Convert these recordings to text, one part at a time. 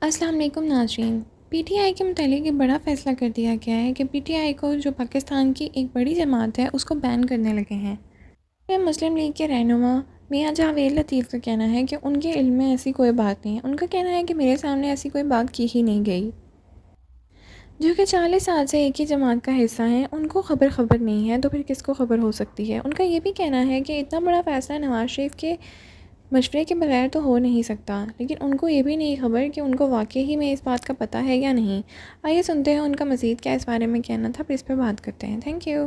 السلام علیکم ناظرین، پی ٹی آئی کے متعلق ایک بڑا فیصلہ کر دیا گیا ہے کہ پی ٹی آئی کو جو پاکستان کی ایک بڑی جماعت ہے اس کو بین کرنے لگے ہیں۔ مسلم لیگ کے رہنما میاں جاوید لطیف کا کہنا ہے کہ ان کے علم میں ایسی کوئی بات نہیں ہے۔ ان کا کہنا ہے کہ میرے سامنے ایسی کوئی بات کی ہی نہیں گئی۔ جو کہ 40 سال سے ایک ہی جماعت کا حصہ ہیں، ان کو خبر نہیں ہے تو پھر کس کو خبر ہو سکتی ہے؟ ان کا یہ بھی کہنا ہے کہ اتنا بڑا فیصلہ نواز شریف کے مشورے کے بغیر تو ہو نہیں سکتا، لیکن ان کو یہ بھی نہیں خبر کہ ان کو واقعی ہی میں اس بات کا پتہ ہے یا نہیں۔ آئیے سنتے ہیں ان کا مزید کیا اس بارے میں کہنا تھا، پھر اس پہ بات کرتے ہیں۔ Thank you.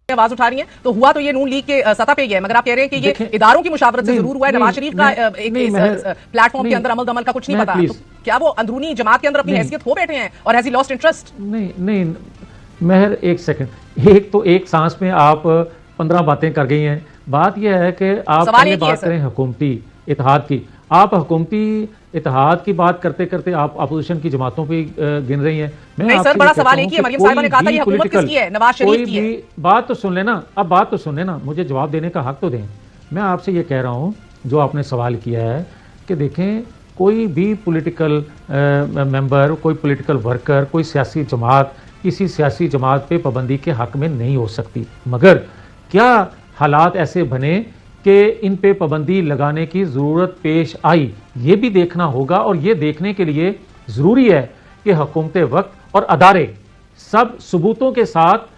آواز اٹھا رہی ہیں تو ہوا تو یہ نون لیگ کے سطح پہ ہی ہے، مگر آپ کہہ رہے ہیں کہ یہ اداروں کی مشاورت سے ضرور ہوا ہے۔ نواز شریف کا ایک پلیٹ فارم کے اندر عمل دمل کا کچھ نہیں پتا، تو کیا وہ اندرونی جماعت کے اندر اپنی حیثیت ہو بیٹھے ہیں اور ہیز ہی لاسٹ انٹرسٹ؟ نہیں مہر، ایک سیکنڈ، ایک سانس میں آپ 15 باتیں کر گئی ہیں۔ بات یہ ہے کہ آپ پہلے بات کریں حکومتی اتحاد کی، آپ حکومتی اتحاد کی بات کرتے کرتے آپ اپوزیشن کی جماعتوں پہ گن رہی ہیں۔ نہیں سر، بڑا سوال ایک ہی ہے، مریم صاحبہ نے کہا تھا یہ حکومت کس کی ہے؟ نواز شریف کی ہے۔ بات تو سن لینا، اب بات تو سن لینا، مجھے جواب دینے کا حق تو دیں۔ میں آپ سے یہ کہہ رہا ہوں جو آپ نے سوال کیا ہے کہ دیکھیں کوئی بھی پولیٹیکل ممبر، کوئی پولیٹیکل ورکر، کوئی سیاسی جماعت کسی سیاسی جماعت پہ پابندی کے حق میں نہیں ہو سکتی، مگر کیا حالات ایسے بنے کہ ان پہ پابندی لگانے کی ضرورت پیش آئی، یہ بھی دیکھنا ہوگا۔ اور یہ دیکھنے کے لیے ضروری ہے کہ حکومت وقت اور ادارے سب ثبوتوں کے ساتھ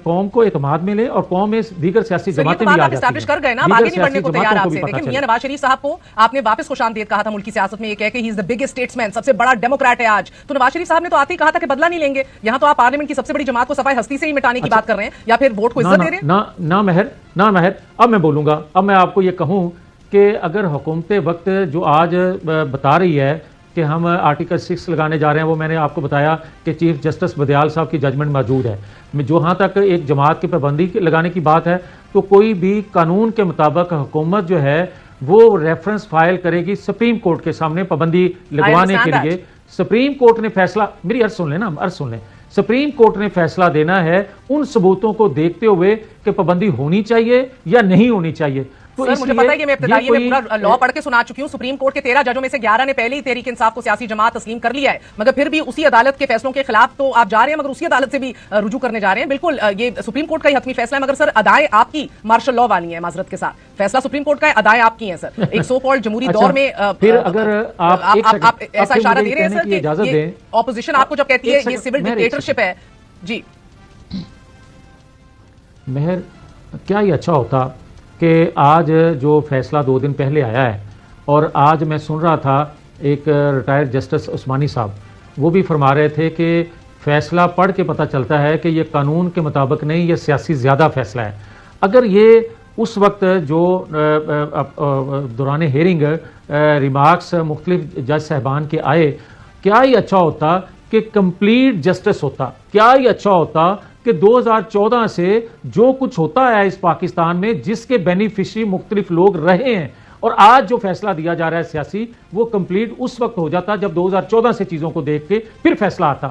قوم کو اعتماد ملے اور قوم میں دیگر سیاسی جماعتیں بھی آ جاتی ہیں۔ اسٹیبلش کر گئے نا، اب آگے نہیں بڑھنے کو تیار آپ سے۔ دیکھیں میاں نواز شریف صاحب کو آپ نے واپس خوش آمدید کہا تھا ملک کی سیاست میں، یہ کہہ کہ ہی از دی بگیسٹ اسٹیٹسمین، سب سے بڑا ڈیموکریٹ ہے آج۔ تو نواز شریف صاحب نے تو آتے ہی کہا تھا کہ بدلہ نہیں لیں گے، یہاں تو آپ پارلیمنٹ کی سب سے بڑی جماعت کو صفائی ہستی سے ہی مٹانے کی بات کر رہے ہیں یا پھر ووٹ کو عزت دے رہے ہیں؟ نہ مہر، اب میں بولوں گا، اب میں آپ کو یہ کہوں کہ اگر حکومت وقت جو آج بتا رہی ہے کہ ہم آرٹیکل 6 لگانے جا رہے ہیں، وہ میں نے آپ کو بتایا کہ چیف جسٹس بدیال صاحب کی ججمنٹ موجود ہے۔ جہاں تک ایک جماعت کی پابندی لگانے کی بات ہے تو کوئی بھی قانون کے مطابق حکومت جو ہے وہ ریفرنس فائل کرے گی سپریم کورٹ کے سامنے پابندی لگوانے کے لیے۔ سپریم کورٹ نے فیصلہ، میری عرض سن لیں، سپریم کورٹ نے فیصلہ دینا ہے ان ثبوتوں کو دیکھتے ہوئے کہ پابندی ہونی چاہیے یا نہیں ہونی چاہیے۔ سر مجھے پتا ہے کہ میں ابتدائی میں پورا لا پڑھ کے سنا چکی ہوں، سپریم کورٹ کے 13 ججوں میں سے 11 نے پہلے ہی تحریک انصاف کو سیاسی جماعت تسلیم کر لیا ہے، مگر پھر بھی اسی عدالت کے فیصلوں کے خلاف تو آپ جا رہے ہیں، مگر اسی عدالت سے بھی رجوع کرنے جا رہے ہیں۔ بالکل یہ سپریم کورٹ کا ہی حتمی فیصلہ ہے، مگر سر ادائیں آپ کی مارشل لا والی ہیں، معذرت کے ساتھ فیصلہ سپریم کورٹ کا ہے، ادائیں آپ کی ہیں سر۔ ایک سو کالڈ جمہوری دور میں پھر اگر آپ ایسا اشارہ دے رہے ہیں سر کہ اپوزیشن آپ کو جب کہتی ہے یہ سول ڈکٹیٹرشپ ہے۔ جی مہر، کیا یہ اچھا ہوتا کہ آج جو فیصلہ 2 دن پہلے آیا ہے، اور آج میں سن رہا تھا ایک ریٹائرڈ جسٹس عثمانی صاحب وہ بھی فرما رہے تھے کہ فیصلہ پڑھ کے پتہ چلتا ہے کہ یہ قانون کے مطابق نہیں، یہ سیاسی زیادہ فیصلہ ہے۔ اگر یہ اس وقت جو دوران ہیئرنگ ریمارکس مختلف جج صاحبان کے آئے، کیا یہ اچھا ہوتا کہ کمپلیٹ جسٹس ہوتا، کیا یہ اچھا ہوتا کہ 2014 سے جو کچھ ہوتا ہے اس پاکستان میں جس کے بینیفیشری مختلف لوگ رہے ہیں، اور آج جو فیصلہ دیا جا رہا ہے سیاسی، وہ کمپلیٹ اس وقت ہو جاتا جب 2014 سے چیزوں کو دیکھ کے پھر فیصلہ آتا۔